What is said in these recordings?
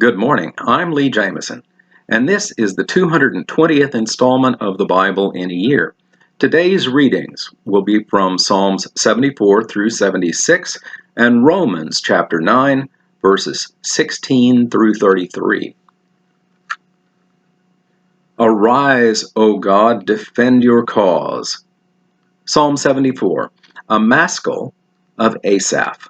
Good morning. I'm Lee Jamison, and this is the 220th installment of the Bible in a Year. Today's readings will be from Psalms 74 through 76 and Romans chapter 9, verses 16 through 33. Arise, O God, defend your cause. Psalm 74, a maskil of Asaph.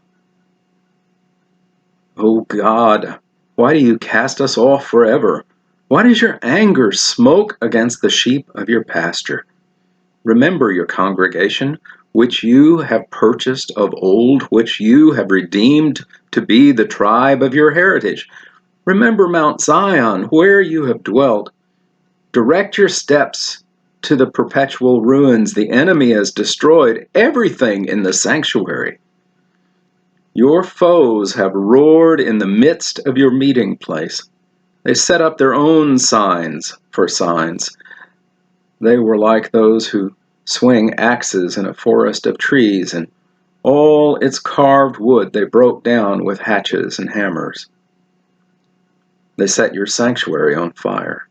O God, why do you cast us off forever? Why does your anger smoke against the sheep of your pasture? Remember your congregation, which you have purchased of old, which you have redeemed to be the tribe of your heritage. Remember Mount Zion, where you have dwelt. Direct your steps to the perpetual ruins. The enemy has destroyed everything in the sanctuary. Your foes have roared in the midst of your meeting place. They set up their own signs for signs. They were like those who swing axes in a forest of trees, and all its carved wood they broke down with hatchets and hammers. They set your sanctuary on fire.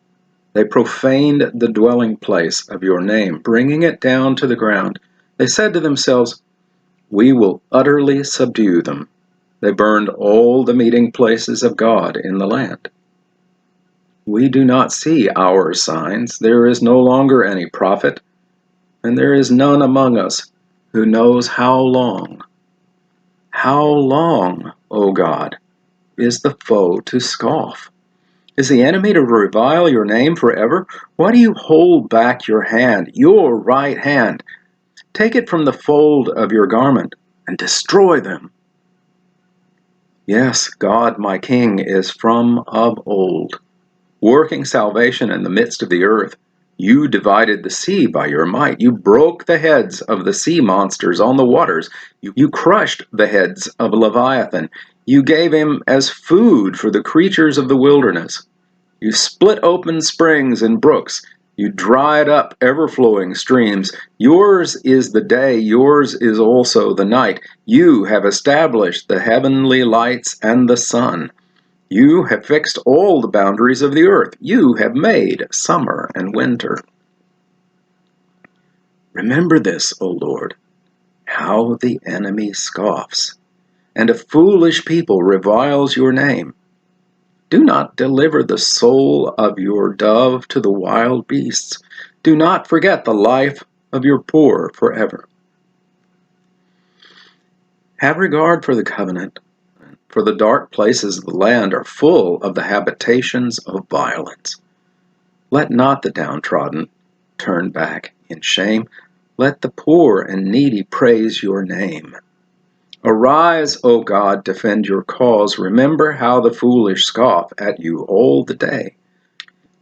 They profaned the dwelling place of your name, bringing it down to the ground. They said to themselves, "We will utterly subdue them." They burned all the meeting places of God in the land. We do not see our signs. There is no longer any prophet, and there is none among us who knows how long. How long, O God, is the foe to scoff? Is the enemy to revile your name forever? Why do you hold back your hand, your right hand? Take it from the fold of your garment and destroy them. Yes, God, my King, is from of old, working salvation in the midst of the earth. You divided the sea by your might. You broke the heads of the sea monsters on the waters. You crushed the heads of Leviathan. You gave him as food for the creatures of the wilderness. You split open springs and brooks. You dried up ever-flowing streams. Yours is the day, yours is also the night. You have established the heavenly lights and the sun. You have fixed all the boundaries of the earth. You have made summer and winter. Remember this, O Lord, how the enemy scoffs, and a foolish people reviles your name. Do not deliver the soul of your dove to the wild beasts. Do not forget the life of your poor forever. Have regard for the covenant, for the dark places of the land are full of the habitations of violence. Let not the downtrodden turn back in shame. Let the poor and needy praise your name. Arise, O God, defend your cause. Remember how the foolish scoff at you all the day.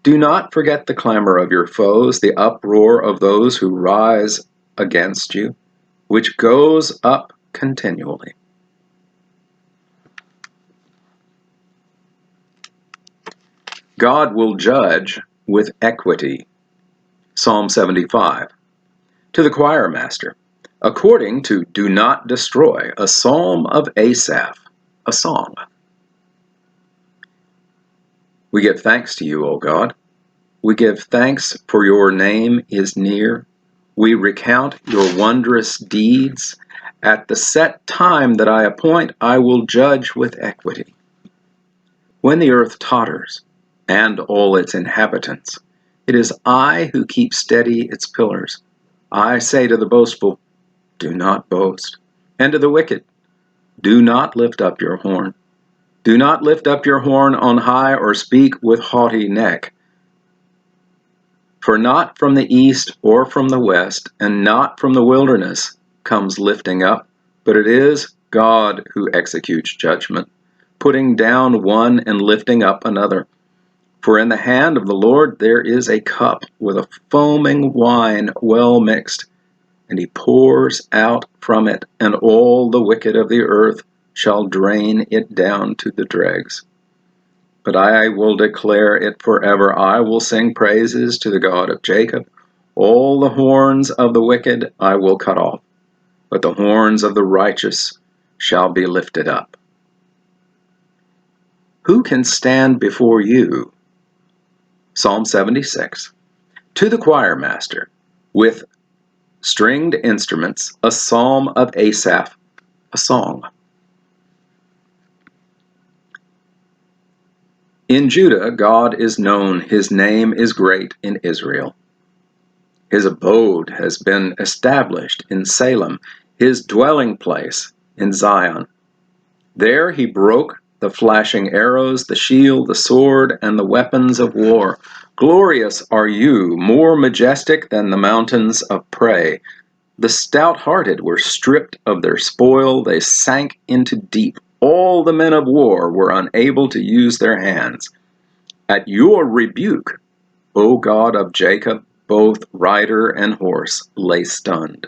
Do not forget the clamor of your foes, the uproar of those who rise against you, which goes up continually. God will judge with equity. Psalm 75. To the choir master, according to Do Not Destroy, a psalm of Asaph, a song. We give thanks to you, O God. We give thanks, for your name is near. We recount your wondrous deeds. At the set time that I appoint, I will judge with equity. When the earth totters, and all its inhabitants, it is I who keep steady its pillars. I say to the boastful, do not boast, and to the wicked, do not lift up your horn. Do not lift up your horn on high or speak with haughty neck. For not from the east or from the west, and not from the wilderness comes lifting up, but it is God who executes judgment, putting down one and lifting up another. For in the hand of the Lord there is a cup with a foaming wine well mixed, and he pours out from it, and all the wicked of the earth shall drain it down to the dregs. But I will declare it forever. I will sing praises to the God of Jacob. All the horns of the wicked I will cut off, but the horns of the righteous shall be lifted up. who can stand before you? Psalm 76. To the choir master, with stringed instruments, a psalm of Asaph, a song. In Judah God is known, his name is great in Israel. His abode has been established in Salem, his dwelling place in Zion. There he broke the flashing arrows, the shield, the sword, and the weapons of war. Glorious are you, more majestic than the mountains of prey. The stout-hearted were stripped of their spoil, they sank into deep. All the men of war were unable to use their hands. At your rebuke, O God of Jacob, both rider and horse lay stunned.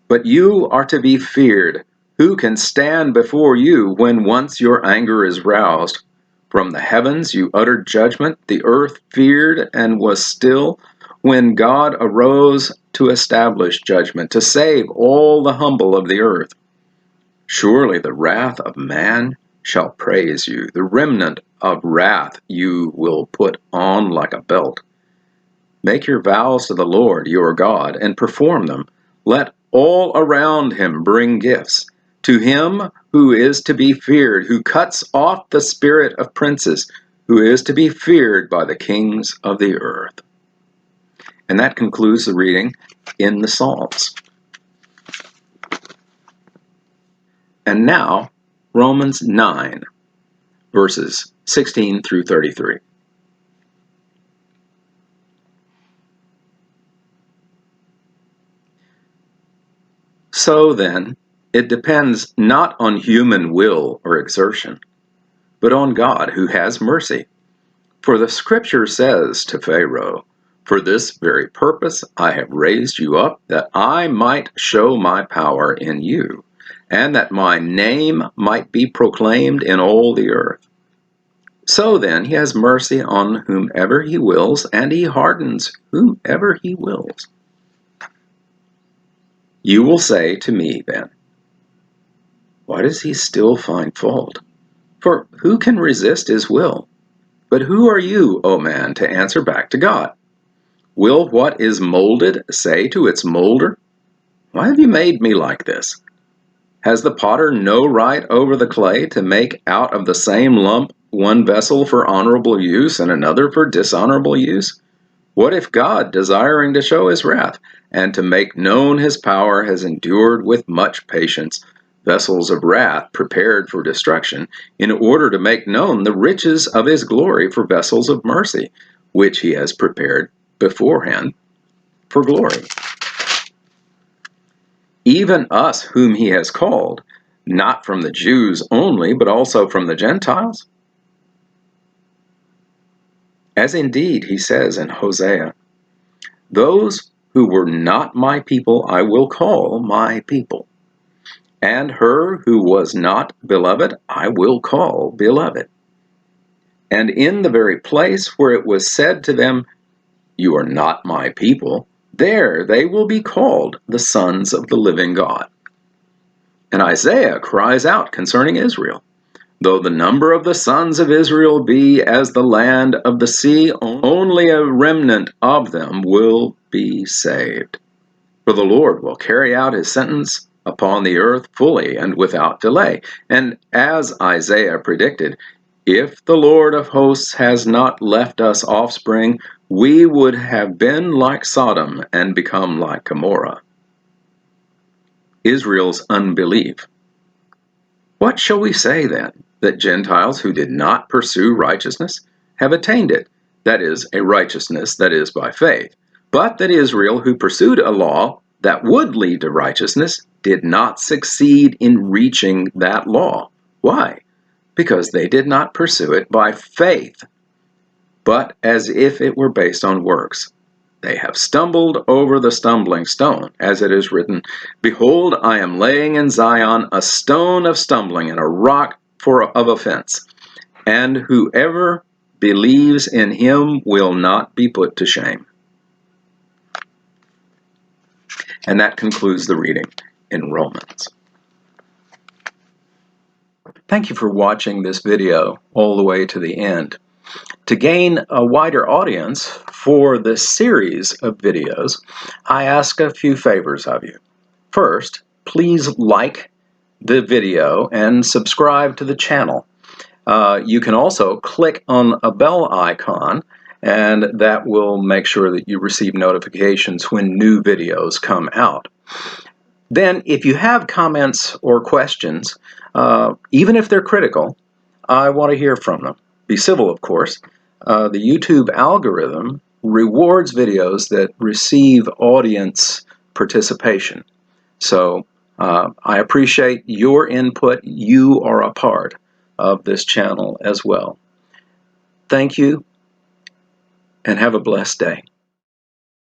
But you are to be feared. Who can stand before you when once your anger is roused? From the heavens you uttered judgment, the earth feared and was still, when God arose to establish judgment, to save all the humble of the earth. Surely the wrath of man shall praise you, the remnant of wrath you will put on like a belt. Make your vows to the Lord your God, and perform them. Let all around him bring gifts. To him who is to be feared, who cuts off the spirit of princes, who is to be feared by the kings of the earth. And that concludes the reading in the Psalms. And now, Romans 9, verses 16 through 33. So then, it depends not on human will or exertion, but on God who has mercy. For the scripture says to Pharaoh, "For this very purpose I have raised you up, that I might show my power in you, and that my name might be proclaimed in all the earth." So then he has mercy on whomever he wills, and he hardens whomever he wills. You will say to me then, why does he still find fault? For who can resist his will? But who are you, O man, to answer back to God? Will what is molded say to its molder, why have you made me like this? Has the potter no right over the clay to make out of the same lump one vessel for honorable use and another for dishonorable use? What if God, desiring to show his wrath and to make known his power, has endured with much patience vessels of wrath prepared for destruction, in order to make known the riches of his glory for vessels of mercy, which he has prepared beforehand for glory? Even us whom he has called, not from the Jews only, but also from the Gentiles? As indeed he says in Hosea, "Those who were not my people I will call my people, and her who was not beloved I will call beloved." And in the very place where it was said to them, "You are not my people," there they will be called the sons of the living God. And Isaiah cries out concerning Israel, "Though the number of the sons of Israel be as the land of the sea, only a remnant of them will be saved. For the Lord will carry out his sentence upon the earth fully and without delay." And as Isaiah predicted, if the Lord of hosts has not left us offspring, we would have been like Sodom and become like Gomorrah. Israel's unbelief. What shall we say then? That Gentiles who did not pursue righteousness have attained it, that is, a righteousness that is by faith, but that Israel, who pursued a law that would lead to righteousness, did not succeed in reaching that law. Why? Because they did not pursue it by faith, but as if it were based on works. They have stumbled over the stumbling stone, as it is written, "Behold, I am laying in Zion a stone of stumbling and a rock of offense, and whoever believes in him will not be put to shame." And that concludes the reading in Romans. Thank you for watching this video all the way to the end. To gain a wider audience for this series of videos, I ask a few favors of you. First, please like the video and subscribe to the channel. You can also click on a bell icon, and that will make sure that you receive notifications when new videos come out. Then, if you have comments or questions, even if they're critical, I want to hear from them. Be civil, of course. The YouTube algorithm rewards videos that receive audience participation. So I appreciate your input. You are a part of this channel as well. Thank you, and have a blessed day.